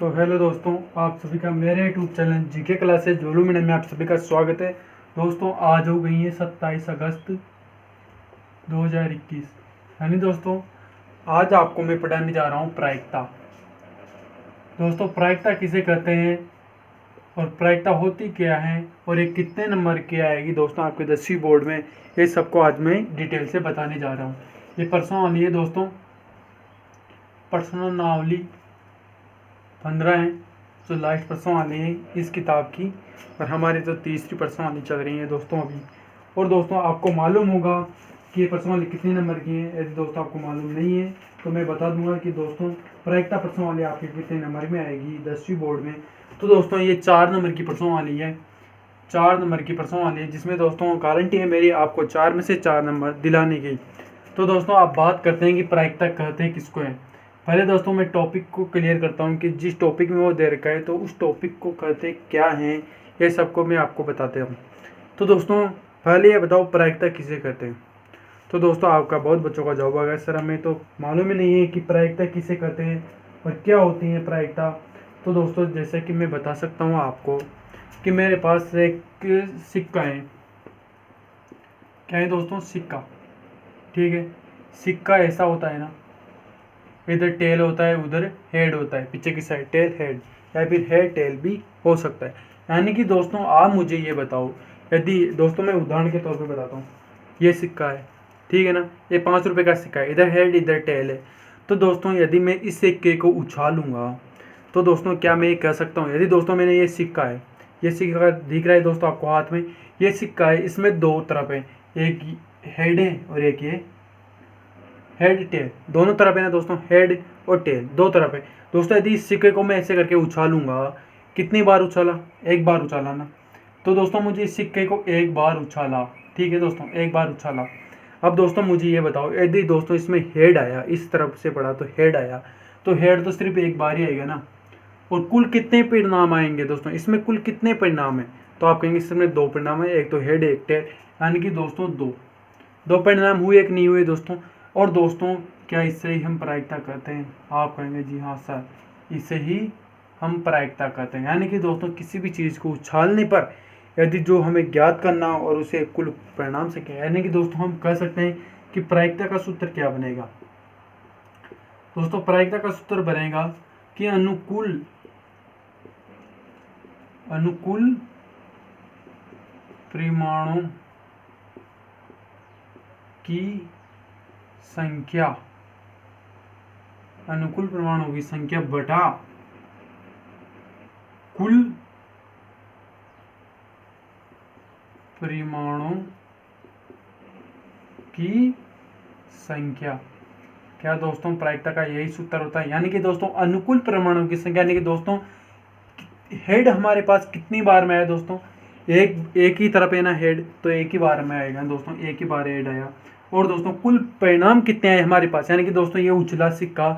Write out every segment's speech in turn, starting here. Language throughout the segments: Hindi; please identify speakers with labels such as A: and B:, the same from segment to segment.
A: तो हेलो दोस्तों, आप सभी का मेरे YouTube channel GK classes Jolu media में आप सभी का स्वागत है। दोस्तों आज हो गई है 27 अगस्त 2021। यानी दोस्तों आज आपको मैं पढ़ाने जा रहा हूँ प्रायिकता। दोस्तों प्रायिकता किसे कहते हैं और प्रायिकता होती क्या है और ये कितने नंबर की आएगी दोस्तों आपके 10वीं बोर्ड में, ये सबको आज मैं डिटेल से बताने जा रहा हूँ। ये प्रश्नावली है दोस्तों, प्रश्नावली 15 है जो लास्ट प्रश्नावली है इस किताब की, और हमारी तो तीसरी प्रश्नावली चल रही है दोस्तों अभी। और दोस्तों आपको मालूम होगा कि ये प्रश्नावली कितने नंबर की है। यदि दोस्तों आपको मालूम नहीं है तो मैं बता दूंगा कि दोस्तों प्रायिकता प्रश्नावली आपके कितने नंबर में आएगी 10वीं बोर्ड में। तो दोस्तों ये 4 नंबर की प्रश्नावली है, 4 नंबर की प्रश्नावली है, जिसमें दोस्तों गारंटी है मेरी आपको 4 में से 4 नंबर दिलाने की। तो दोस्तों आप बात करते हैं कि प्रायिकता कहते हैं किसको है। पहले दोस्तों मैं टॉपिक को क्लियर करता हूँ कि जिस टॉपिक में वो दे रखा है तो उस टॉपिक को कहते क्या हैं, ये सबको मैं आपको बताते हूँ। तो दोस्तों पहले ये बताओ प्रायिकता किसे कहते हैं। तो दोस्तों आपका बहुत बच्चों का जवाब आ गया, सर हमें तो मालूम ही नहीं है कि प्रायिकता किसे कहते हैं और क्या होती है प्रायिकता। तो दोस्तों जैसे कि मैं बता सकता हूँ आपको कि मेरे पास एक सिक्का है। क्या है दोस्तों? सिक्का। ठीक है, सिक्का ऐसा होता है ना, इधर टेल होता है उधर हेड होता है, पीछे की साइड टेल हेड, या फिर हेड टेल भी हो सकता है। यानी कि दोस्तों आप मुझे ये बताओ, यदि दोस्तों मैं उदाहरण के तौर पे बताता हूँ, ये सिक्का है, ठीक है ना, ये 5 रुपये का सिक्का है, इधर हेड इधर टेल है। तो दोस्तों यदि मैं इस सिक्के को उछालूंगा तो दोस्तों क्या मैं ये कह सकता हूँ, यदि दोस्तों मैंने ये सिक्का है, ये सिक्का दिख रहा है दोस्तों आपको हाथ में, ये सिक्का है, इसमें 2 तरफ है, एक हेड है और एक ये हेड टेल, दोनों तरफ है ना दोस्तों, हेड और टेल 2 तरफ है। दोस्तों यदि इस सिक्के को मैं ऐसे करके उछालूंगा, कितनी बार उछाला? एक बार उछाला ना। तो दोस्तों मुझे इस सिक्के को एक बार उछाला, ठीक है दोस्तों, एक बार उछाला। अब दोस्तों मुझे ये बताओ, यदि दोस्तों इसमें हेड आया, इस तरफ से पड़ा तो हेड आया, तो हेड तो सिर्फ एक बार ही आएगा ना। और कुल कितने परिणाम आएंगे दोस्तों, इसमें कुल कितने परिणाम है? तो आप कहेंगे इसमें 2 परिणाम है, एक तो हेड एक टेल, यानी कि दोस्तों 2 परिणाम हुए एक नहीं हुए दोस्तों। और दोस्तों क्या इससे ही हम प्रायिकता कहते हैं? आप कहेंगे जी हाँ सर, इसे ही हम प्रायिकता कहते हैं। यानी कि दोस्तों किसी भी चीज़ को उछालने पर यदि जो हमें ज्ञात करना और उसे कुल परिणाम से क्या, यानी कि दोस्तों हम कह सकते हैं कि प्रायिकता का सूत्र क्या बनेगा। दोस्तों प्रायिकता का सूत्र बनेगा कि अनुकूल परिमाणों की संख्या, अनुकूल परमाणुओं की संख्या बटा कुल परिमाणों की संख्या। क्या दोस्तों प्रायिकता का यही सूत्र होता है। यानी कि दोस्तों अनुकूल परमाणुओं की संख्या, यानी कि दोस्तों हेड हमारे पास कितनी बार में आया दोस्तों, एक ही तरफ है ना हेड, तो एक ही बार में आएगा दोस्तों, एक ही बार हेड आया। और दोस्तों कुल परिणाम कितने आए हमारे पास, यानी कि दोस्तों ये उछला सिक्का,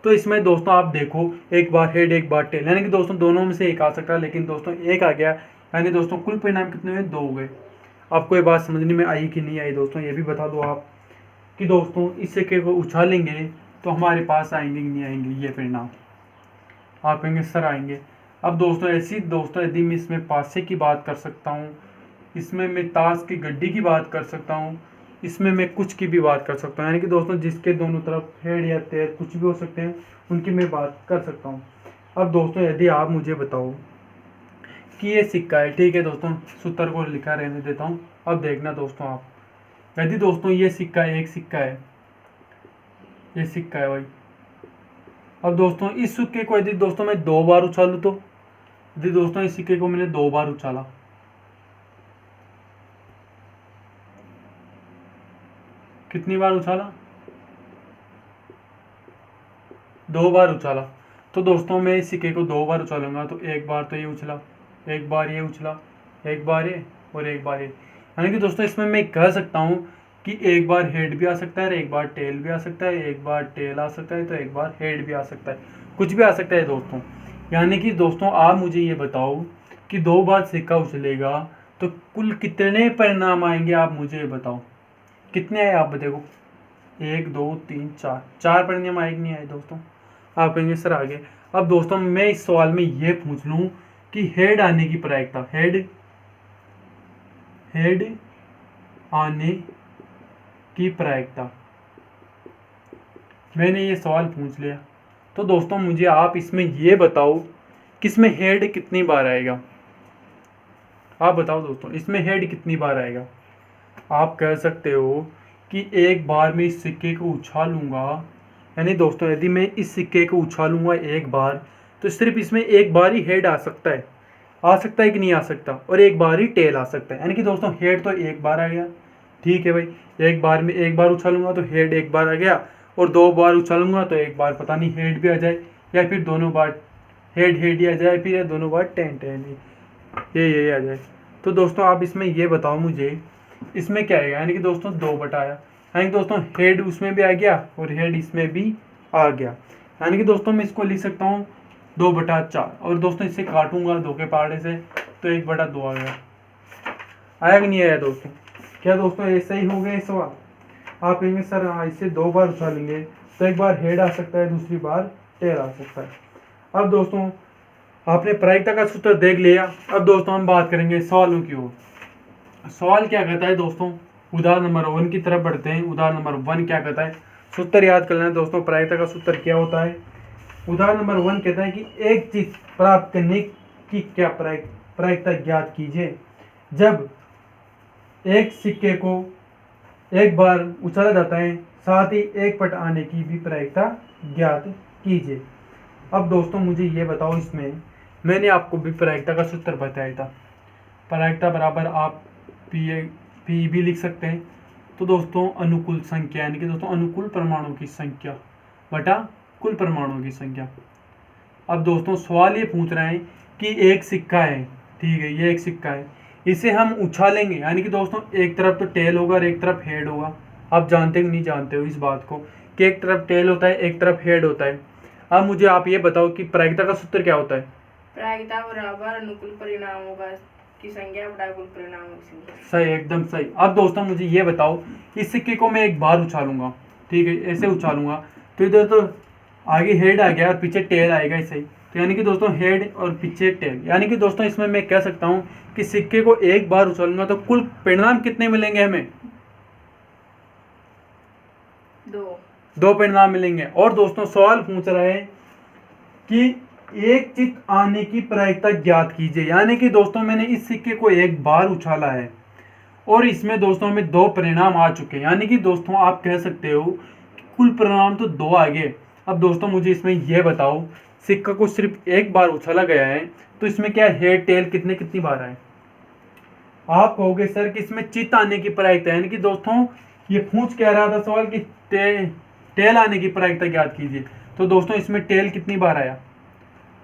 A: तो इसमें दोस्तों आप देखो एक बार हेड एक बार टेल, यानी कि दोस्तों दोनों में से एक आ सकता है, लेकिन दोस्तों एक आ गया, यानी दोस्तों कुल परिणाम कितने हुए? 2 हो गए। आपको ये बात समझने में आई कि नहीं आई दोस्तों, ये भी बता दो आप कि दोस्तों इस सिक्के को उछालेंगे तो हमारे पास आएंगे नहीं आएंगे ये परिणाम? आप कहेंगे सर आएंगे। अब दोस्तों ऐसी दोस्तों यदि मैं इसमें पासे की बात कर सकता हूँ, इसमें मैं ताश की गड्डी की बात कर सकता हूँ, इसमें मैं कुछ की भी बात कर सकता हूँ, यानी कि दोस्तों जिसके दोनों तरफ हेड या टेल कुछ भी हो सकते हैं, उनकी मैं बात कर सकता हूँ। अब दोस्तों यदि आप मुझे बताओ कि ये सिक्का है, ठीक है दोस्तों, सूत्र को लिखा रहने देता हूँ। अब देखना दोस्तों आप, यदि दोस्तों ये सिक्का एक सिक्का है, ये सिक्का है भाई। अब दोस्तों इस सिक्के को यदि दोस्तों मैं 2 बार उछालूँ, तो यदि दोस्तों इस सिक्के को मैंने 2 बार उछाला, कितनी बार उछाला? 2 बार उछाला। तो दोस्तों मैं इस सिक्के को 2 बार उछालूंगा, तो एक बार तो ये उछला, एक बार ये उछला, एक बार ये और एक बार ये, यानी कि दोस्तों इसमें मैं कह सकता हूँ कि एक बार हेड भी आ सकता है, एक बार टेल भी आ सकता है, एक बार टेल आ सकता है, तो एक बार हेड भी आ सकता है, कुछ भी आ सकता है दोस्तों। यानी कि दोस्तों आप मुझे ये बताओ कि 2 बार सिक्का उछलेगा तो कुल कितने परिणाम आएंगे, आप मुझे बताओ कितने आए। आप देखो 1 2 3 4 परिणाम आए कि नहीं आए दोस्तों? आप कहेंगे सर आगे। अब दोस्तों मैं इस सवाल में ये पूछ लूँ कि हेड आने की प्रायिकता, हेड आने की प्रायिकता, मैंने ये सवाल पूछ लिया। तो दोस्तों मुझे आप इसमें ये बताओ कि इसमें हेड कितनी बार आएगा। आप बताओ दोस्तों इसमें हेड कितनी बार आएगा। आप कह सकते हो कि एक बार मैं इस सिक्के को उछालूंगा, यानी दोस्तों यदि मैं इस सिक्के को उछालूंगा एक बार, तो सिर्फ इसमें एक बार ही हेड आ सकता है कि नहीं आ सकता, और एक बार ही टेल आ सकता है। यानी कि दोस्तों हेड तो एक बार आ गया, ठीक है भाई, एक बार में एक बार उछालूंगा तो हेड एक बार आ गया, और दो बार उछालूंगा तो एक बार पता नहीं हेड भी आ जाए, या फिर दोनों बार हेड ही आ जाए, फिर दोनों बार टेन ये आ जाए। तो दोस्तों आप इसमें ये बताओ मुझे इसमें क्या आएगा। यानी कि दोस्तों 2 बटा आया, यानी कि दोस्तों हेड उसमें भी आ गया और हेड इसमें भी आ गया। यानी कि दोस्तों मैं इसको लिख सकता हूँ 2/4, और दोस्तों इसे काटूंगा 2 के पहाड़े से तो 1/2 आ गया। आया कि नहीं आया दोस्तों? क्या दोस्तों ऐसा ही हो गया सवाल? आप कहेंगे सर हाँ इसे 2 बार उछालेंगे तो एक बार हेड आ सकता है, दूसरी बार टेल आ सकता है। अब दोस्तों आपने प्रायिकता का सूत्र देख लिया। अब दोस्तों हम बात करेंगे सवालों की ओर। सवाल क्या कहता है दोस्तों, उदाहरण नंबर 1 की तरफ बढ़ते हैं। उदाहरण नंबर 1 क्या कहता है, सूत्र याद कर लेना दोस्तों, प्रायिकता का सूत्र क्या होता है। उदाहरण नंबर 1 कहता है कि एक चीज प्राप्त करने की क्या प्रायिकता ज्ञात कीजिए जब एक सिक्के को एक बार उछाला जाता है, साथ ही एक पट आने की भी प्रायिकता ज्ञात कीजिए। अब दोस्तों मुझे ये बताओ, इसमें मैंने आपको भी प्रायिकता का सूत्र बताया था। प्रायिकता बराबर आप पी भी लिख सकते हैं। तो दोस्तों अनुकूल संख्या, यानी कि दोस्तों अनुकूल परमाणु की संख्या बटा कुल परमाणुओं की संख्या। अब दोस्तों सवाल ये पूछ रहे हैं कि एक सिक्का है, ठीक है, ये एक सिक्का है, इसे हम उछालेंगे, यानी कि दोस्तों एक तरफ तो टेल होगा और एक तरफ हेड होगा। आप जानते हो नहीं जानते हो इस बात को कि एक तरफ टेल होता है एक तरफ हेड होता है। अब मुझे आप ये बताओ कि प्रायिकता का सूत्र क्या होता है।
B: प्रायिकता बराबर अनुकूल परिणामों की संख्या बटा कुल परिणामों की संख्या।
A: सही, एकदम सही। अब दोस्तों मुझे ये बताओ, इस सिक्के को मैं एक बार उछालूंगा, ठीक है, ऐसे उछालूंगा तो इधर तो आगे हेड आ गया और पीछे टेल आएगा ऐसे ही। तो यानी कि दोस्तों हेड और पीछे टेल, यानी कि दोस्तों इसमें मैं कह सकता हूँ कि सिक्के को एक बार उछालूंगा तो कुल परिणाम कितने मिलेंगे हमें? 2 परिणाम मिलेंगे। और दोस्तों सवाल पूछ रहा है कि एक चित आने की प्रायिकता ज्ञात कीजिए, यानी कि दोस्तों मैंने इस सिक्के को एक बार उछाला है और इसमें दोस्तों हमें 2 परिणाम आ चुके हैं, यानी कि दोस्तों आप कह सकते हो कि कुल परिणाम तो 2 आ गए। अब दोस्तों मुझे इसमें यह बताओ, सिक्का को सिर्फ एक बार उछाला गया है तो इसमें क्या हेड टेल कितनी बार आए? आप कहोगे सर कि इसमें चित आने की प्रायिकता, यानी कि दोस्तों ये पूछ कह रहा था सवाल कि टेल आने की प्रायिकता ज्ञात कीजिए। तो दोस्तों इसमें टेल कितनी बार आया?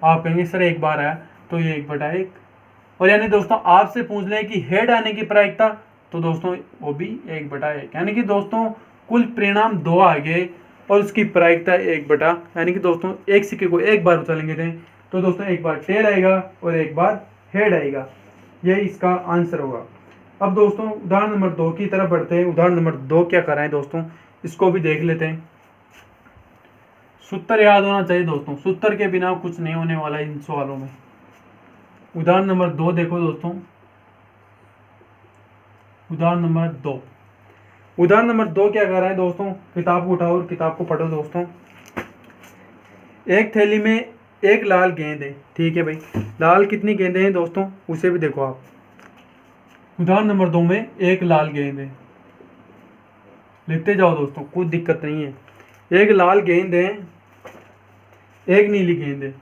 A: आप कहेंगे सर एक बार आया, तो ये 1/1। और यानी दोस्तों आपसे पूछ लें कि हेड आने की प्रायिकता, तो दोस्तों वो भी 1/1। यानी कि दोस्तों कुल परिणाम 2 आ गए और उसकी प्रायिकता 1 यानी कि दोस्तों एक सिक्के को एक बार उछालेंगे थे तो दोस्तों एक बार टेल आएगा और एक बार हेड आएगा। ये इसका आंसर होगा। अब दोस्तों उदाहरण नंबर 2 की तरफ बढ़ते हैं। उदाहरण नंबर 2 क्या कर रहे हैं दोस्तों, इसको भी देख लेते हैं। सूत्र याद होना चाहिए दोस्तों, सूत्र के बिना कुछ नहीं होने वाला इन सवालों में। उदाहरण नंबर 2 देखो दोस्तों, उदाहरण नंबर 2 क्या कर रहा है दोस्तों, किताब को उठाओ और किताब को पढ़ो दोस्तों। एक थैली में एक लाल गेंद है, ठीक है भाई, लाल कितनी गेंदें हैं दोस्तों उसे भी देखो आप। उदाहरण नंबर 2 में एक लाल गेंद है, लिखते जाओ दोस्तों, कोई दिक्कत नहीं है। एक लाल गेंद है, एक नीली गेंद है,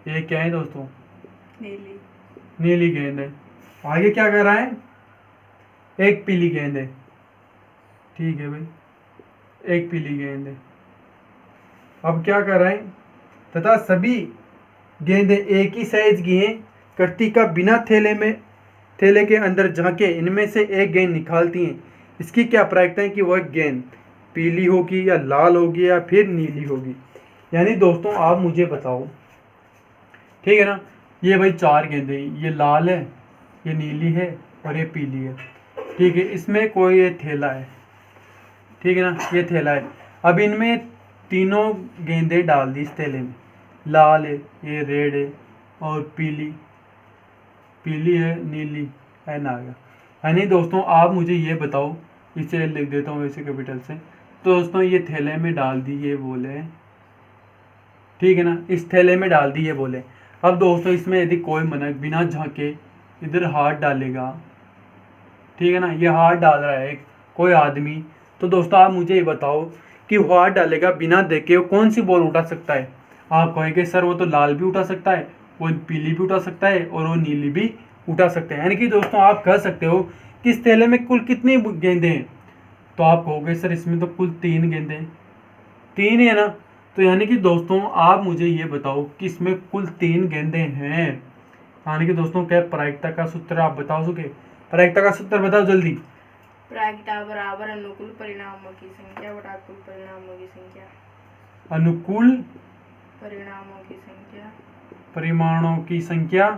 A: एक क्या है दोस्तों, नीली गेंद है। आगे क्या कर रहा है, एक पीली गेंद है, ठीक है भाई, एक पीली गेंद है। अब क्या कर रहा है, तथा सभी गेंदें एक ही साइज की हैं। कृतिका बिना थैले के अंदर झांके इनमें से एक गेंद निकालती हैं। इसकी क्या प्रायिकता है कि वह गेंद पीली होगी या लाल होगी या फिर नीली होगी। यानी दोस्तों आप मुझे बताओ, ठीक है ना, ये भाई 4 गेंदें, ये लाल है, ये नीली है और ये पीली है, ठीक है। इसमें कोई ये थैला है, ठीक है ना, ये थैला है। अब इनमें तीनों गेंदें डाल दी इस थैले में, लाल है, ये रेड है, और पीली है, नीली एन आ गया। यानी दोस्तों आप मुझे ये बताओ, इसे लिख देता हूँ वैसे कैपिटल से। तो दोस्तों ये थैले में डाल दी ये बोले, ठीक है ना, इस थैले में डाल दी ये बोले। अब दोस्तों इसमें यदि कोई मनक बिना झांके इधर हाथ डालेगा, ठीक है ना, ये हाथ डाल रहा है कोई आदमी, तो दोस्तों आप मुझे ये बताओ कि वो हाथ डालेगा बिना देखे वो कौन सी बॉल उठा सकता है। आप कहेंगे सर वो तो लाल भी उठा सकता है, वो पीली भी उठा सकता है, और वो नीली भी उठा सकते हैं। यानी कि दोस्तों आप कह सकते हो कि इस थैले में कुल कितनी गेंदें हैं। तो आप कहोगे सर इसमें तो कुल 3 गेंदें, 3 है ना। तो यानी कि दोस्तों आप मुझे ये बताओ कि इसमें कुल 3 गेंदें हैं। यानी कि दोस्तों क्या प्रायिकता का सूत्र आप बता सकोगे? प्रायिकता का सूत्र बताओ जल्दी।
B: प्रायिकता बराबर अनुकूल परिणामों की संख्या बटा कुल परिणामों की संख्या।
A: अनुकूल
B: परिणामों की संख्या
A: परिमाणों की संख्या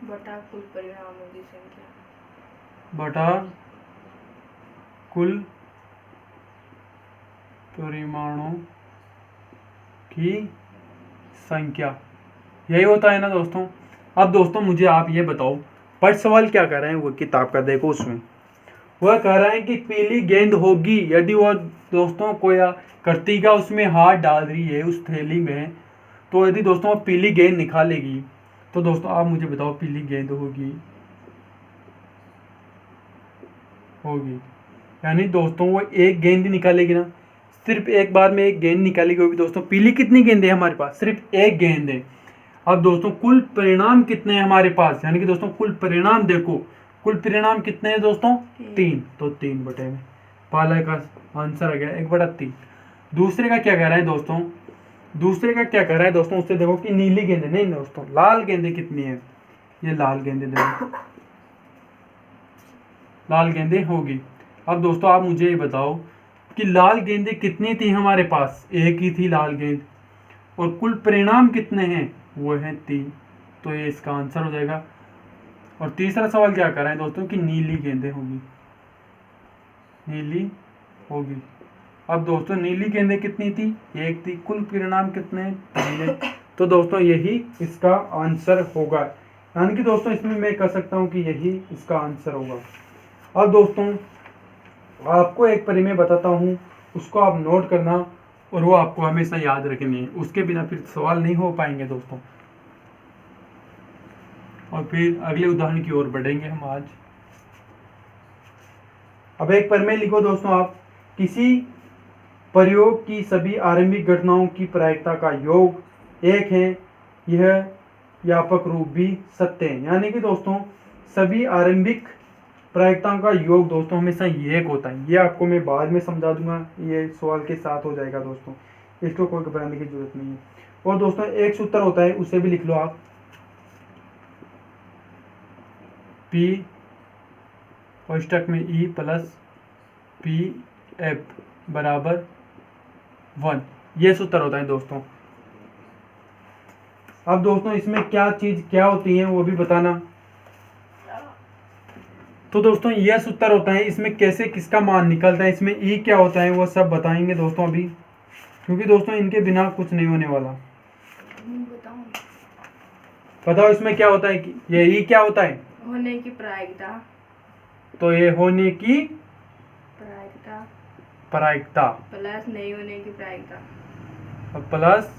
B: बटा कुल परिणामों की संख्या
A: बटा कुल परिमाणों की संख्या, यही होता है ना दोस्तों। अब दोस्तों मुझे आप ये बताओ, पर सवाल क्या कर रहे हैं वो किताब का देखो, उसमें वह कह रहा है कि पीली गेंद होगी यदि वह दोस्तों कोई कर्तिका उसमें हाथ डाल रही है उस थैली में, तो यदि दोस्तों वो पीली गेंद निकालेगी, तो दोस्तों आप मुझे बताओ पीली गेंद होगी यानी दोस्तों वो एक गेंद ही निकालेगी ना, सिर्फ एक बार में एक गेंद निकालेगी। होगी दोस्तों पीली कितनी गेंद है हमारे पास? सिर्फ एक गेंद है। अब दोस्तों कुल परिणाम कितने हैं हमारे पास? यानी कि दोस्तों कुल परिणाम देखो, कुल परिणाम कितने हैं दोस्तों? 3। तो 3 बटे में पहला का आंसर आ गया 1/3। दूसरे का क्या कह रहा है दोस्तों? दूसरे का क्या कह रहा है दोस्तों? उससे देखो कि नीली गेंदे नहीं दोस्तों, लाल गेंदे कितनी है। ये लाल गेंदे देखो, लाल गेंदे होगी। अब दोस्तों आप मुझे ये बताओ कि लाल गेंदे कितनी थी हमारे पास? एक ही थी लाल गेंद। और कुल परिणाम कितने हैं? वो हैं 3। तो ये इसका आंसर हो जाएगा। और तीसरा सवाल क्या कर रहा है दोस्तों कि नीली गेंदें होगी, नीली होगी। अब दोस्तों नीली गेंदें कितनी थी? एक थी। कुल परिणाम कितने हैं? 3 है। तो दोस्तों यही इसका आंसर होगा। यानी कि दोस्तों इसमें मैं कह सकता हूँ कि यही इसका आंसर होगा। अब दोस्तों आपको एक परिमेय बताता हूँ, उसको आप नोट करना और वो आपको हमेशा याद रखनी है, उसके बिना फिर सवाल नहीं हो पाएंगे दोस्तों। और फिर अगले उदाहरण की ओर बढ़ेंगे हम आज। अब एक परिमेय लिखो दोस्तों आप, किसी प्रयोग की सभी आरंभिक घटनाओं की प्रायिकता का योग 1 है, यह व्यापक रूप भी सत्य है। यानी कि दोस्तों सभी आरंभिक प्रायिकताओं का योग दोस्तों हमेशा ये एक होता है। ये आपको मैं बाद में समझा दूंगा, ये सवाल के साथ हो जाएगा दोस्तों, इसको कोई घबराने की जरूरत नहीं है। और दोस्तों एक सूत्र होता है, उसे भी लिख लो आप, P कोष्टक में E प्लस PF बराबर 1, ये सूत्र होता है दोस्तों। अब दोस्तों इसमें क्या चीज क्या होती है वो भी बताना। तो दोस्तों यह सूत्र होता है, इसमें कैसे किसका मान निकलता है, इसमें ई क्या होता है वो सब बताएंगे दोस्तों अभी, क्योंकि दोस्तों इनके बिना कुछ नहीं होने वाला। बताओ इसमें क्या होता है कि ये ई क्या होता है?
B: होने की प्रायिकता।
A: तो ये होने की प्रायिकता
B: प्लस नहीं होने की प्रायिकता।
A: प्लस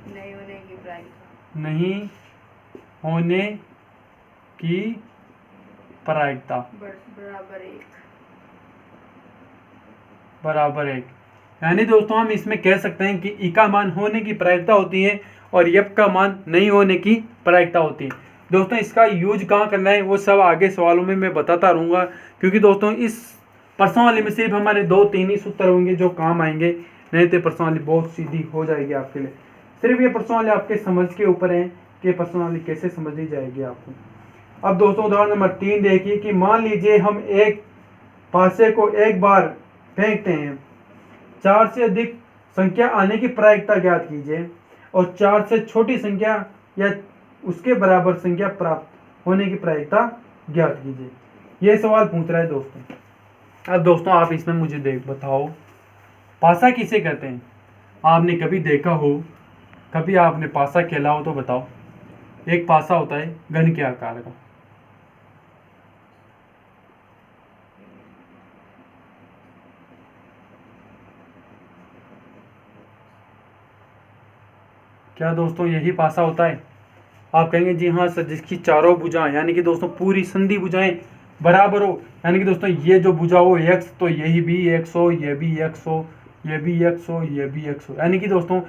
B: नहीं होने की प्रायिकता।
A: नहीं होने की प्रायिकता बराबर 1। यानी दोस्तों हम इसमें कह सकते हैं कि ई का मान होने की प्रायिकता होती है और एफ का मान नहीं होने की प्रायिकता होती है। दोस्तों इसका यूज कहाँ करना है वो सब आगे सवालों में मैं बताता रहूँगा, क्योंकि दोस्तों इस प्रश्नावली में सिर्फ हमारे 2-3 ही सूत्र होंगे जो काम आएंगे, नहीं तो प्रश्नावली बहुत सीधी हो जाएगी आपके लिए। सिर्फ ये प्रश्नावली आपके समझ के ऊपर है कि प्रश्नावली कैसे समझी जाएगी आपको। अब दोस्तों उदाहरण नंबर 3 देखिए कि मान लीजिए हम एक पासे को एक बार फेंकते हैं, 4 से अधिक संख्या आने की प्रायिकता ज्ञात कीजिए और 4 से छोटी संख्या या उसके बराबर संख्या प्राप्त होने की प्रायिकता ज्ञात कीजिए। यह सवाल पूछ रहा है दोस्तों। अब दोस्तों आप इसमें मुझे बताओ पासा किसे कहते हैं? आपने कभी देखा हो, कभी आपने पासा खेला हो तो बताओ। एक पासा होता है घन के आकार का। क्या दोस्तों यही पासा होता है? आप कहेंगे जी हाँ सर, जिसकी चारों भुजाएं यानी कि दोस्तों पूरी संधि भुजाएं बराबर हो, यानी कि दोस्तों ये जो भुजा हो एक्स, तो यही भी एक्स हो, ये भी एक्स हो, ये भी एक्स हो, ये भी एक्स हो, यानी कि दोस्तों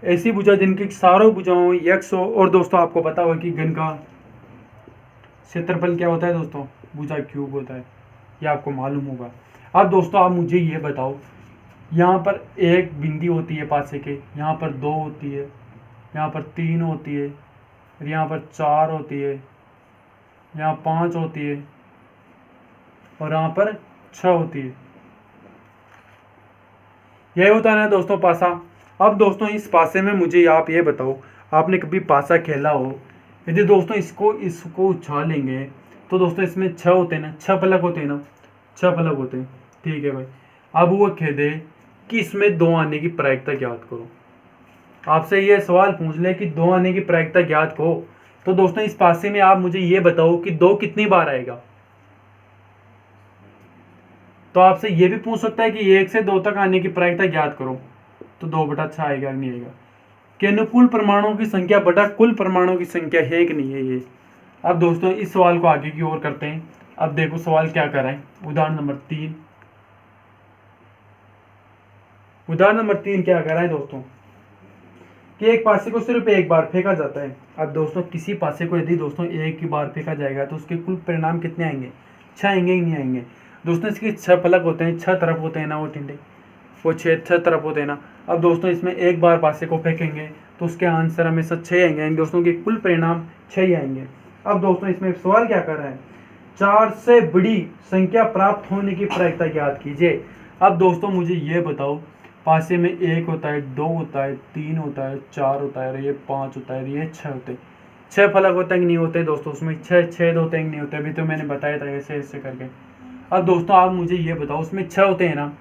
A: ऐसी भुजा जिनकी चारों भुजाओं एक्स हो। और दोस्तों आपको पता होगा कि घन का क्षेत्रफल क्या होता है दोस्तों? भुजा क्यूब होता है, ये आपको मालूम होगा। अब दोस्तों आप मुझे ये बताओ, यहाँ पर एक बिंदी होती है पासे के, यहाँ पर 2 होती है, यहाँ पर 3 होती है, फिर यहाँ पर 4 होती है, यहाँ 5 होती है और यहाँ पर 6 होती है। यही होता है ना दोस्तों पासा। अब दोस्तों इस पासे में मुझे आप ये बताओ, आपने कभी पासा खेला हो, यदि दोस्तों इसको उछालेंगे तो दोस्तों इसमें 6 होते हैं ना, 6 फलक होते हैं ना, 6 फलक होते हैं। ठीक है भाई, अब वो खेदे कि इसमें 2 आने की प्रायिकता ज्ञात करो। आपसे ये सवाल पूछ ले कि 2 आने की प्रायिकता ज्ञात करो, तो दोस्तों इस पासे में आप मुझे ये बताओ कि 2 कितनी बार आएगा। तो आपसे ये भी पूछ सकता है कि 1 से 2 तक आने की प्रायिकता ज्ञात करो, तो 2/6 आएगा कि नहीं आएगा? कि अनुकूल परमाणुओं की संख्या बटा कुल परमाणुओं की संख्या है कि नहीं है ये। अब दोस्तों इस सवाल को आगे की ओर करते हैं। अब देखो सवाल क्या कर रहा है। उदाहरण नंबर 3 क्या कर रहा है दोस्तों कि एक पासे को सिर्फ एक बार फेंका जाता है। अब दोस्तों किसी पासे को यदि दोस्तों एक ही बार फेंका जाएगा तो उसके कुल परिणाम कितने आएंगे? 6 आएंगे कि नहीं आएंगे? दोस्तों इसके 6 फलक होते हैं, 6 तरफ होते हैं ना वो टिंडे, वो 6 तरफ होते हैं ना। अब दोस्तों इसमें एक बार पासे को फेंकेंगे तो उसके आंसर हमेशा 6 आएंगे, दोस्तों के कुल परिणाम 6 ही आएंगे। अब दोस्तों इसमें सवाल क्या कर रहा है? 4 से बड़ी संख्या प्राप्त होने की प्रायिकता ज्ञात कीजिए। अब दोस्तों मुझे ये बताओ, पासे में 1 होता है, 2 होता है, 3 होता है, 4 होता है, ये 5 होता है, ये 6 होते हैं। 6 फलक होते हैं कि नहीं होते दोस्तों? उसमें 6 छेद होते हैं कि नहीं होते? अभी तो मैंने बताया था ऐसे ऐसे करके। अब दोस्तों आप मुझे ये बताओ, उसमें 6 होते हैं ना।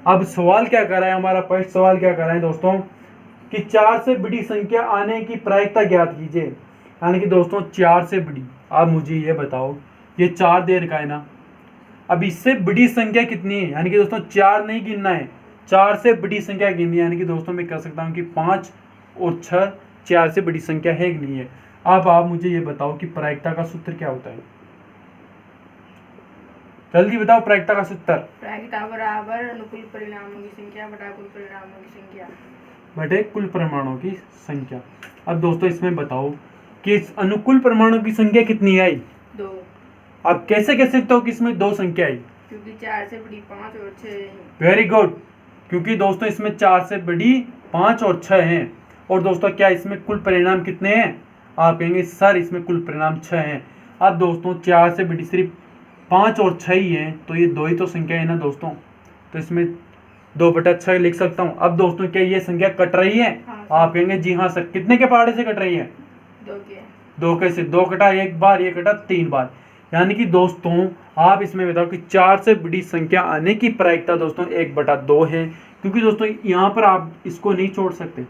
A: अब सवाल क्या कर रहा है हमारा? फर्स्ट सवाल क्या कर रहा है दोस्तों कि 4 से बड़ी संख्या आने की प्रायिकता ज्ञात कीजिए, यानी कि दोस्तों 4 से बड़ी। आप मुझे ये बताओ, ये 4 दे रखा है ना, अब इससे बड़ी संख्या कितनी है? यानी कि दोस्तों 4 नहीं गिनना है, 4 से बड़ी संख्या गिननी है। यानी कि दोस्तों मैं कह सकता हूँ कि 5 और 6 4 से बड़ी संख्या है कि नहीं है। अब आप मुझे ये बताओ कि प्रायिकता का सूत्र क्या होता है? जल्दी बताओ प्रायिकता का सूत्र।
B: प्रायिकता बराबर अनुकूल परिणामों की संख्या बटा कुल परिणामों की संख्या
A: बटे कुल परमाणुओं की संख्या। अब दोस्तों इसमें बताओ कि इस अनुकूल परमाणु की संख्या कितनी आई?
B: 2।
A: आप कैसे कह सकते हो कि इसमें 2 संख्या आई?
B: क्योंकि 4 से बड़ी 5 और 6 है।
A: वेरी गुड, क्योंकि दोस्तों इसमें 4 से बड़ी 5 और 6 हैं। और दोस्तों क्या इसमें कुल परिणाम कितने हैं? आप कहेंगे सर इसमें कुल परिणाम 6 हैं। अब दोस्तों 4 से बड़ी सिर्फ 5 और 6 ही है, तो ये 2 ही तो संख्या है ना दोस्तों, तो इसमें 2/6 लिख सकता हूँ। अब दोस्तों क्या ये संख्या कट रही है?
B: हाँ,
A: आप कहेंगे जी हाँ सर, कितने के पहाड़े से कट रही है?
B: 2 के।
A: 2 कैसे? 2 कटा एक बार, ये कटा 3 बार। यानी कि दोस्तों आप इसमें बताओ कि 4 से बड़ी संख्या आने की प्रायिकता दोस्तों 1/2 है, क्योंकि दोस्तों यहाँ पर आप इसको नहीं छोड़ सकते।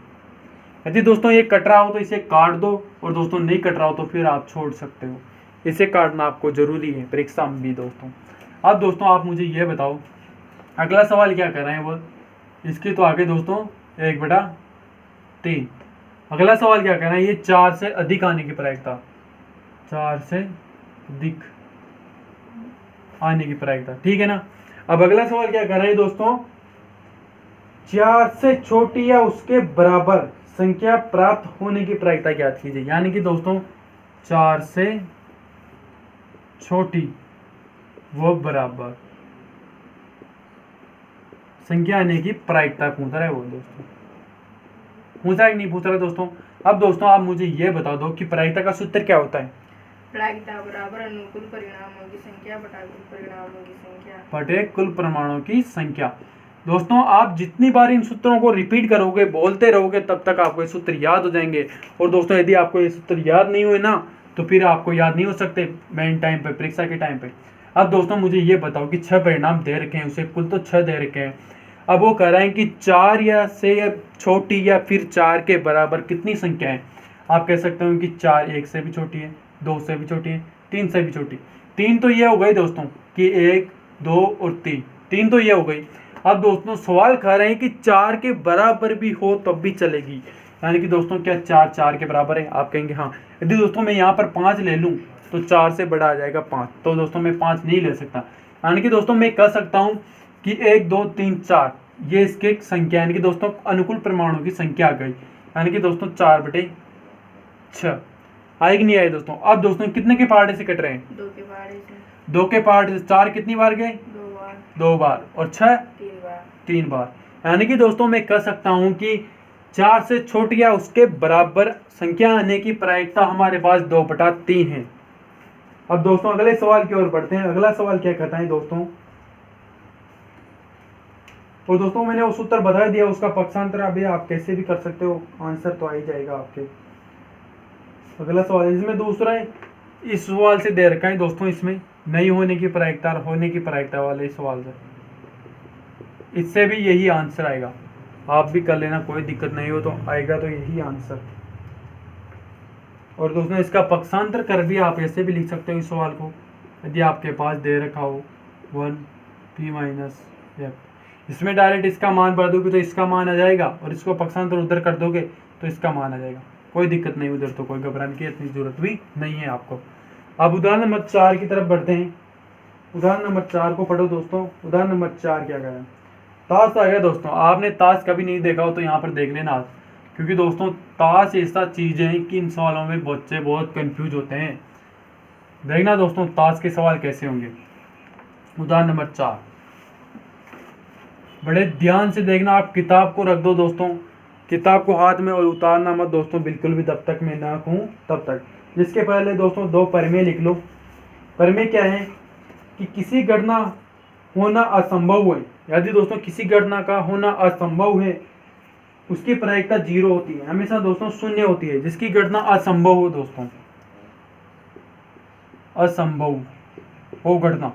A: यदि दोस्तों ये कट रहा हो तो इसे काट दो, और दोस्तों नहीं कट रहा हो तो फिर आप छोड़ सकते हो। इसे काटना आपको जरूरी है परीक्षा में भी दोस्तों। अब दोस्तों आप मुझे ये बताओ, अगला सवाल क्या कर रहे हैं वो, इसके तो आगे दोस्तों 1/3। अगला सवाल क्या कर रहा है? ये 4 से अधिक आने की प्रायिकता, 4 से अधिक आने की प्रायिकता, ठीक है ना। अब अगला सवाल क्या कर रहे हैं दोस्तों? 4 से छोटी या उसके बराबर संख्या प्राप्त होने की प्रायिकता ज्ञात कीजिए। यानी कि दोस्तों 4 से छोटी वो बराबर संख्या आने की प्रायिकता पूछ रहा है वो दोस्तों, पूछ रहा है कि नहीं पूछ रहा है दोस्तों? अब दोस्तों आप मुझे ये बता दो कि प्रायिकता का सूत्र क्या होता है?
B: प्रायिकता बराबर अनुकूल परिणामों की संख्या बटा कुल परिणामों की संख्या
A: बटे कुल परमाणुओं की संख्या। दोस्तों आप जितनी बार इन सूत्रों को रिपीट करोगे, बोलते रहोगे, तब तक आपको ये सूत्र याद हो जाएंगे। और दोस्तों यदि आपको ये सूत्र याद नहीं हुए ना, तो फिर आपको याद नहीं हो सकते मेन टाइम पे, परीक्षा के टाइम पे। अब दोस्तों मुझे ये बताओ कि 6 परिणाम दे रखे हैं उसे, कुल तो 6 दे रखे हैं। अब वो कह रहे हैं कि 4 या से छोटी या फिर 4 के बराबर कितनी संख्या है। आप कह सकते हो कि 4 1 से भी छोटी है, 2 से भी छोटी है, 3 से भी छोटी। 3 तो ये हो गई दोस्तों कि 1 2 और 3 तो ये हो गई। अब दोस्तों सवाल कह रहे हैं कि 4 के बराबर भी हो तब भी चलेगी, यानी कि दोस्तों क्या 4 के बराबर है। आप कहेंगे हाँ। यदि दोस्तों मैं यहाँ पर 5 ले लूँ तो 4 से बड़ा आ जाएगा 5, तो दोस्तों मैं 5 नहीं ले सकता। यानी कि दोस्तों मैं कह सकता हूँ कि 1 2 3 4 ये इसके संख्या, यानी कि दोस्तों अनुकूल परमाणु की संख्या आ गई। यानी कि दोस्तों 4/6 आई कि नहीं आई दोस्तों। अब दोस्तों कितने के पार्ट से कट रहे हैं?
B: 2 के पार्ट से।
A: 2 के पार्ट से 4 कितनी बार गए?
B: 2 बार।
A: 2 बार। और 6
B: 3 बार।
A: 3 बार। यानी कि दोस्तों मैं कह सकता हूं कि 4 से छोटी या उसके बराबर संख्या आने की प्रायिकता हमारे पास 2/3 है। अब दोस्तों अगले सवाल की ओर बढ़ते हैं। अगला सवाल क्या कहता है दोस्तों, और दोस्तों मैंने उस उत्तर बता दिया, उसका पक्षांतर अभी आप कैसे भी कर सकते हो, आंसर तो आ ही जाएगा आपके। अगला सवाल इसमें दूसरा है, इस सवाल से दे रखा है दोस्तों, इसमें नहीं होने की प्रायिकता और होने की प्रायिकता वाले सवाल से, इससे भी यही आंसर आएगा। आप भी कर लेना, कोई दिक्कत नहीं हो तो आएगा तो यही आंसर। और दोस्तों इसका पक्षांतर कर भी आप ऐसे भी लिख सकते हो इस सवाल को, यदि आपके पास दे रखा हो 1p-f, इसमें डायरेक्ट इसका मान भर दोगे तो इसका मान आ जाएगा, और इसको पक्षांतर उधर कर दोगे तो इसका मान आ जाएगा। कोई दिक्कत नहीं, उधर तो कोई घबराने की इतनी जरूरत भी नहीं है आपको। अब उदाहरण नंबर 4 की तरफ बढ़ते हैं। उदाहरण नंबर 4 को पढ़ो दोस्तों। उदाहरण नंबर 4 क्या कह रहा है? ताश आ गया दोस्तों। आपने ताश कभी नहीं देखा हो तो यहाँ पर देख लेना आज, क्योंकि दोस्तों ताश ऐसा चीज है कि इन सवालों में बच्चे बहुत कंफ्यूज होते हैं। देखना दोस्तों ताश के सवाल कैसे होंगे। उदाहरण नंबर 4, बड़े ध्यान से देखना। आप किताब को रख दो दोस्तों, किताब को हाथ में, और उतारना मत दोस्तों बिल्कुल भी, जब तक मैं ना कहूँ तब तक। जिसके पहले दोस्तों 2 परिमेय लिख लो। परिमेय क्या है कि किसी घटना होना असंभव है, यदि दोस्तों किसी घटना का होना असंभव है उसकी प्रायिकता 0 होती है, हमेशा दोस्तों 0 होती है। जिसकी घटना असंभव हो दोस्तों, असंभव हो घटना,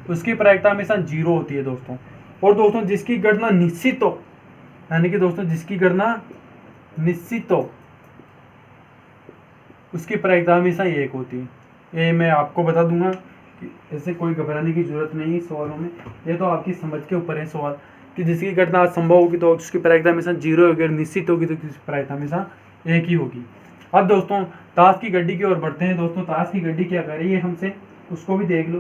A: उसकी प्रायिकता हमेशा 0 होती है दोस्तों। और दोस्तों जिसकी घटना निश्चित हो, यानी कि दोस्तों जिसकी घटना निश्चित हो उसकी प्रायिकता हमेशा 1 होती है। ये मैं आपको बता दूंगा कि ऐसे कोई घबराने की जरूरत नहीं है सवालों में, ये तो आपकी समझ के ऊपर है सवाल, कि जिसकी घटना असंभव होगी तो उसकी प्रायिकता हमेशा 0 होगी, और निश्चित होगी तो उसकी प्रायिकता हमेशा 1 ही होगी। अब दोस्तों ताश की गड्डी की ओर बढ़ते हैं। दोस्तों ताश की गड्डी क्या कर रही है हमसे, उसको भी देख लो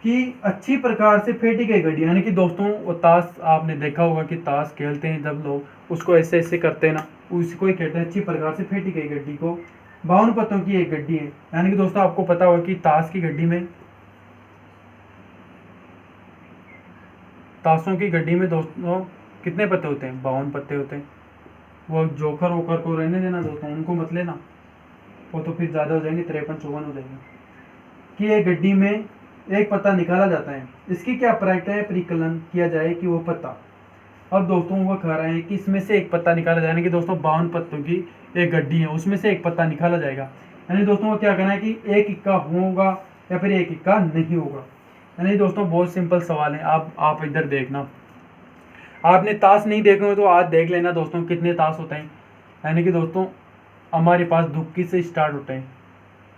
A: कि अच्छी प्रकार से फेंटी गई गड्डी, यानी कि दोस्तों वो ताश आपने देखा होगा कि ताश खेलते हैं जब लोग उसको ऐसे ऐसे करते हैं ना, उसको ही कहते हैं अच्छी प्रकार से फेंटी गई गड्डी को। 52 पत्तों की एक गड्डी है, यानी कि दोस्तों आपको पता होगा कि ताश की गड्डी में, ताशों की गड्डी में दोस्तों कितने पत्ते होते हैं? 52 पत्ते होते हैं। वो जोकर वोकर को रहने देना दोस्तों, उनको मत लेना, वो तो फिर ज़्यादा हो जाएंगे, 53-54 हो जाएंगे। कि एक गड्डी में एक पत्ता निकाला जाता है, इसकी क्या प्रायिकता है परिकलन किया जाए कि वो पत्ता। अब दोस्तों वो कह रहे हैं कि इसमें से एक पत्ता निकाला जाए, कि दोस्तों 52 पत्तों की एक गड्डी है, उसमें से एक पत्ता निकाला जाएगा। यानी दोस्तों वो क्या कहना है कि एक इक्का होगा या फिर एक इक्का नहीं होगा। यानी दोस्तों बहुत सिंपल सवाल है। आप इधर देखना, आपने ताश नहीं देखे हो तो आज देख लेना दोस्तों कितने ताश होते हैं। यानी कि दोस्तों हमारे पास दुक्की से स्टार्ट होते हैं,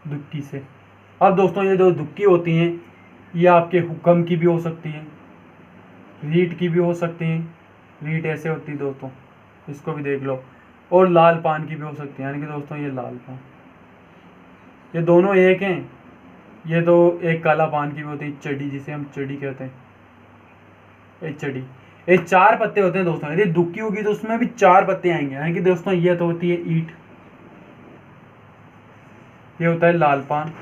A: दुक्की से। अब दोस्तों ये जो दुक्की होती हैं ये आपके हुक्म की भी हो सकती हैं, रीट की भी हो सकती हैं, रीट ऐसे होती है दोस्तों, इसको भी देख लो, और लाल पान की भी हो सकती है। यानी कि दोस्तों ये लाल पान, ये दोनों एक हैं। ये तो एक काला पान की भी होती है, चड़ी, जिसे हम चड़ी कहते हैं, एक चड़ी। ये 4 पत्ते होते हैं दोस्तों, यदि दुक्की होगी तो उसमें भी 4 पत्ते आएंगे। यानी कि दोस्तों ये तो होती है ईट, ये होता है लाल पान,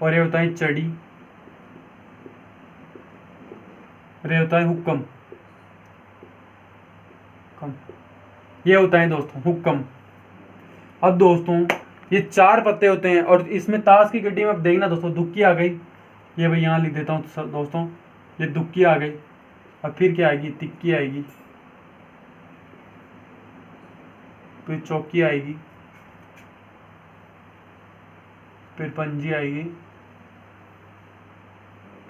A: और ये होता है चड़ी, और ये होता है हुक्म। ये होता है दोस्तों हुक्म। अब दोस्तों ये 4 पत्ते होते हैं, और इसमें ताश की गड्डी में अब देखना दोस्तों दुक्की आ गई, ये भाई यहाँ लिख देता हूँ दोस्तों, ये दुक्की आ गई। अब फिर क्या आएगी? तिक्की आएगी, फिर चौकी आएगी, फिर पंजी आएगी,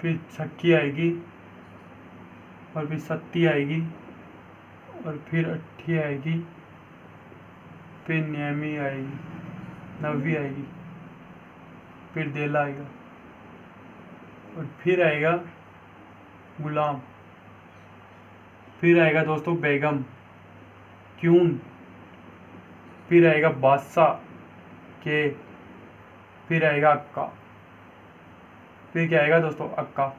A: फिर छक्की आएगी, और फिर सत्ती आएगी, और फिर अट्ठी आएगी, फिर न्यामी आएगी, नवी आएगी, फिर देला आएगा, और फिर आएगा गुलाम, फिर आएगा दोस्तों बेगम, क्यून, फिर आएगा बादशाह के, फिर आएगा अक्का, फिर क्या आएगा दोस्तों अक्का।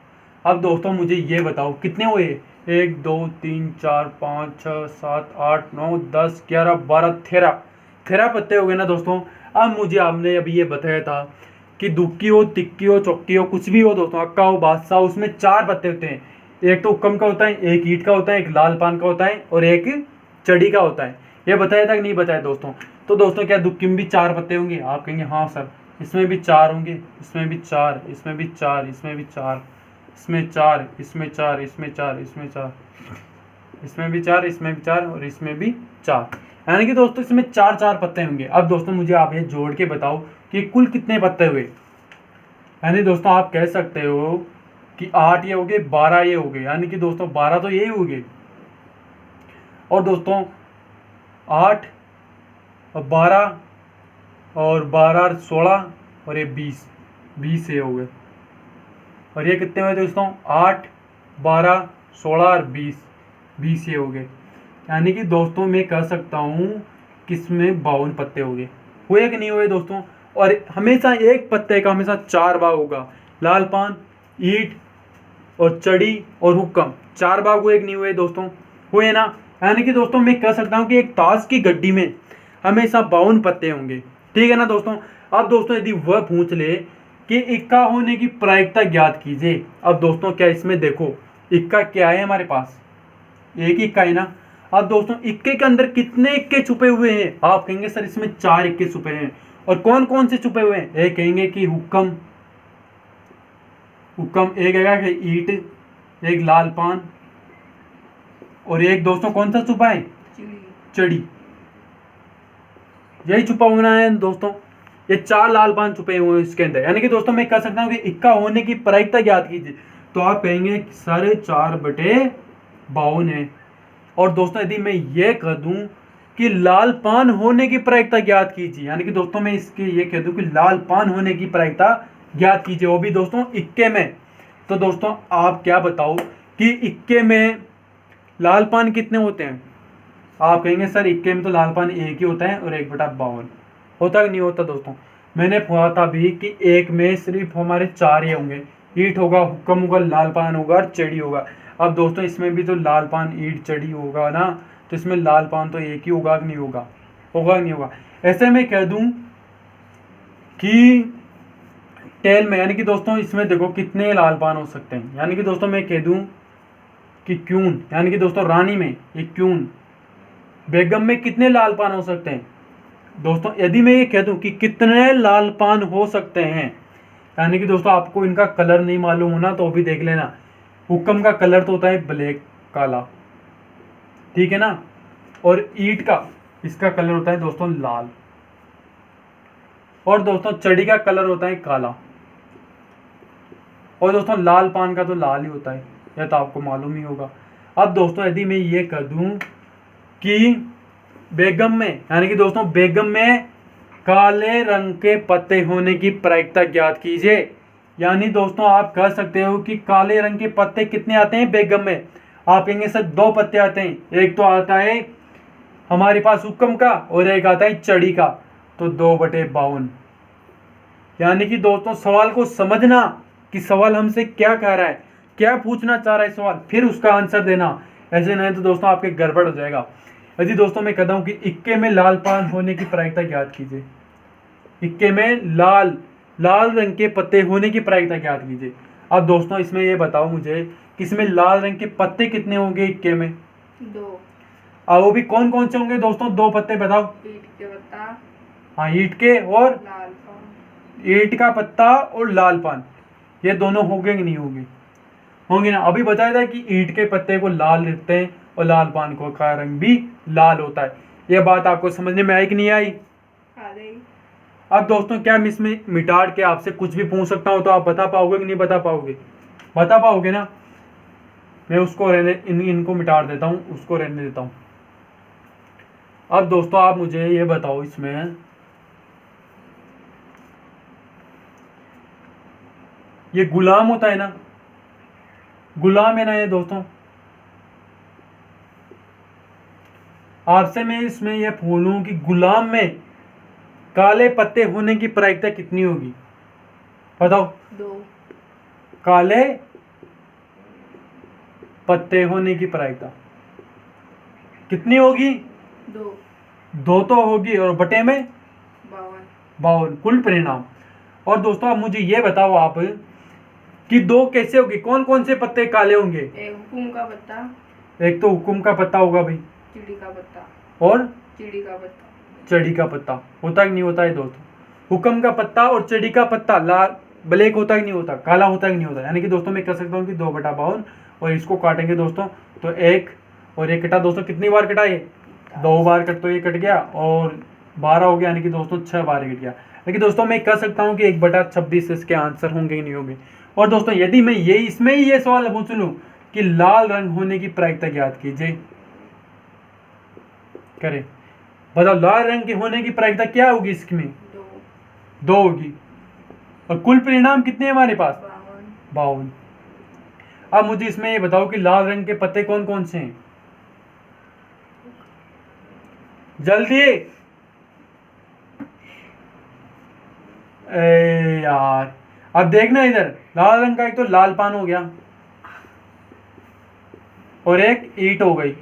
A: अब दोस्तों मुझे ये बताओ कितने हुए, 1 2 3 4 5 6 7 8 9 10 11 12 13 पत्ते हो गए ना दोस्तों। अब मुझे आपने अभी ये बताया था कि दुक्की हो, तिक्की हो, चौक्की हो, कुछ भी हो दोस्तों, अक्का हो, बादशाह, उसमें 4 पत्ते होते हैं। एक तो हुक्म का होता है, एक ईंट का होता है, एक लाल पान का होता है, और एक चड़ी का होता है। ये बताया था कि नहीं बताया दोस्तों? तो दोस्तों क्या दुक्की में भी 4 पत्ते होंगे? आप कहेंगे हाँ सर, इसमें भी 4 होंगे, इसमें भी 4, इसमें भी 4, इसमें भी 4, इसमें 4, इसमें 4, इसमें 4, इसमें 4, इसमें भी 4, इसमें भी 4, और इसमें भी 4, यानी कि दोस्तों इसमें 4 पत्ते होंगे। अब दोस्तों मुझे आप ये जोड़ के बताओ कि कुल कितने पत्ते हुए। यानी दोस्तों आप कह सकते हो कि 8 ये हो गए, 12 ये हो गए, यानी कि दोस्तों 12 तो यही हो गए, और दोस्तों 8 और 12 और 12 और 16 और ये 20 ये हो गए। और ये कितने हुए दोस्तों? 8 12 16 और 20 ये हो गए। यानी कि दोस्तों मैं कह सकता हूँ कि इसमें 52 पत्ते हो गए। हुए कि नहीं हुए दोस्तों? और हमेशा एक पत्ते का हमेशा 4 भाग होगा, लाल पान, ईंट और चड़ी और हुक्म, 4 भाग हुए कि नहीं हुए दोस्तों? हुए ना। यानी कि दोस्तों मैं कह सकता हूँ कि एक ताश की गड्डी में हमेशा 52 पत्ते होंगे, ठीक है ना दोस्तों। अब दोस्तों यदि वह पूछ ले कि इक्का होने की प्रायिकता ज्ञात कीजिए। अब दोस्तों क्या इसमें देखो, इक्का क्या है हमारे पास? एक ही इक्का है ना। अब दोस्तों इक्के के अंदर कितने इक्के छुपे हुए हैं? आप कहेंगे सर इसमें 4 इक्के छुपे हैं। और कौन कौन से छुपे हुए हैं? एक कहेंगे कि हुक्म, एक है ईंट, एक लाल पान, और एक दोस्तों कौन सा छुपा है? चड़ी। यही छुपा होना है दोस्तों। ये 4 लाल पान छुपे हुए हैं इसके अंदर। यानी कि दोस्तों मैं कह सकता हूँ कि इक्का होने की प्रायिकता ज्ञात कीजिए। तो आप कहेंगे सारे 4/52 है। और दोस्तों यदि मैं ये कह दूं कि लाल पान होने की प्रायिकता ज्ञात कीजिए, यानी कि दोस्तों मैं इसके ये कह दूं कि लाल पान होने की प्रायिकता ज्ञात कीजिए, वो भी दोस्तों इक्के में। तो दोस्तों आप क्या बताओ कि इक्के में लाल पान कितने होते हैं? आप कहेंगे सर इक्के में तो लाल पान एक ही होता है, और 1/52 होता कि नहीं होता दोस्तों? मैंने पढ़ा था भी कि एक में सिर्फ हमारे 4 ही होंगे, ईंट होगा, हुक्म होगा, लाल पान होगा और चड़ी होगा। अब दोस्तों इसमें भी तो लाल पान, ईंट, चड़ी होगा ना, तो इसमें लाल पान तो एक ही होगा कि नहीं होगा? होगा कि नहीं होगा? ऐसे में कह दूं कि टेल में, यानी कि दोस्तों इसमें देखो कितने लाल पान हो सकते हैं। यानी कि दोस्तों मैं कह दूं कि क्यून, यानी कि दोस्तों रानी में एक क्यून, बेगम में कितने लाल पान हो सकते हैं दोस्तों? यदि मैं ये कह दूं कि कितने लाल पान हो सकते हैं, यानी कि दोस्तों आपको इनका कलर नहीं मालूम होना तो भी देख लेना। हुक्म का कलर तो होता है ब्लैक, काला, ठीक है ना। और ईंट का, इसका कलर होता है दोस्तों लाल। और दोस्तों चड़ी का कलर होता है काला। और दोस्तों लाल पान का तो लाल ही होता है, यह तो आपको मालूम ही होगा। अब दोस्तों यदि मैं ये कह दूं कि बेगम में, यानी कि दोस्तों बेगम में काले रंग के पत्ते होने की प्रायिकता ज्ञात कीजिए। यानी दोस्तों आप कह सकते हो कि काले रंग के पत्ते कितने आते हैं बेगम में? आप कहेंगे सर 2 पत्ते आते हैं, एक तो आता है हमारे पास हुक्म का और एक आता है चड़ी का, तो 2/52। यानी कि दोस्तों सवाल को समझना कि सवाल हमसे क्या कह रहा है, क्या पूछना चाह रहा है सवाल, फिर उसका आंसर देना। ऐसे नहीं तो दोस्तों आपके गड़बड़ हो जाएगा। यदि दोस्तों मैं कहता हूं कि इक्के में लाल पान होने की प्रायिकता ज्ञात कीजिए, इक्के में लाल रंग के पत्ते होने की प्रायिकता ज्ञात कीजिए। अब दोस्तों इसमें ये बताओ मुझे कि इसमें लाल रंग के पत्ते कितने होंगे इक्के में?
B: 2।
A: अब वो भी कौन कौन से होंगे दोस्तों? 2 पत्ते बताओ।
B: ईंट के पत्ता,
A: हाँ ईंट के और
B: लाल पान।
A: ईंट का पत्ता और लाल पान, ये दोनों होंगे कि नहीं होंगे? होंगे ना। अभी बताया था कि ईंट के पत्ते को लाल लिखते हैं और लाल पान को का रंग भी लाल होता है। ये बात आपको समझने में आई कि नहीं आई?
B: आ गई।
A: अब दोस्तों क्या मैं इसमें मिटाड़ के आपसे कुछ भी पूछ सकता हूँ तो आप बता पाओगे कि नहीं बता पाओगे? बता पाओगे ना? मैं उसको रहने इनको मिटा देता हूँ, उसको रहने देता हूँ। अब दोस्तों आप मुझे ये बताओ, इसमें ये गुलाम होता है ना, गुलाम है ना ये दोस्तों। आपसे मैं इसमें ये पूछूं कि गुलाम में काले पत्ते होने की प्रायिकता कितनी होगी? बताओ।
B: 2।
A: काले पत्ते होने की प्रायिकता कितनी होगी?
B: 2।
A: 2 तो होगी, और बटे में
B: 52।
A: 52 कुल परिणाम। और दोस्तों अब मुझे ये बताओ आप कि 2 कैसे होगी? कौन कौन से पत्ते काले होंगे?
B: एक हुकुम का पत्ता,
A: एक तो हुकुम का पत्ता होगा भाई,
B: चिड़ी का पत्ता,
A: और
B: चिड़ी का पत्ता।
A: चढ़ी का पत्ता होता कि नहीं होता है दोस्तों? हुक्म का पत्ता और चढ़ी का पत्ता लाल ब्लैक होता कि नहीं होता, काला होता कि नहीं होता? यानी कि दोस्तों मैं कह सकता हूँ कि 2/52, और इसको काटेंगे दोस्तों तो 1 और 1 कटा दोस्तों, कितनी बार कटा ये? 2 बार कट, तो ये कट गया, और 12 हो गया, यानी कि दोस्तों 6 बार कट गया। लेकिन दोस्तों मैं कह सकता हूँ कि 1/26 इसके आंसर होंगे कि नहीं होंगे। और दोस्तों यदि मैं ये इसमें ही ये सवाल पूछ लूँ कि लाल रंग होने की प्रायिकता ज्ञात कीजिए, करें बताओ, लाल रंग के होने की प्रायिकता क्या होगी? इसमें 2 होगी, और कुल परिणाम कितने हैं हमारे पास? 52। अब मुझे इसमें ये बताओ कि लाल रंग के पत्ते कौन कौन से हैं? जल्दी। ए यार, अब देखना इधर, लाल रंग का एक तो लाल पान हो गया, और एक ईंट हो गई।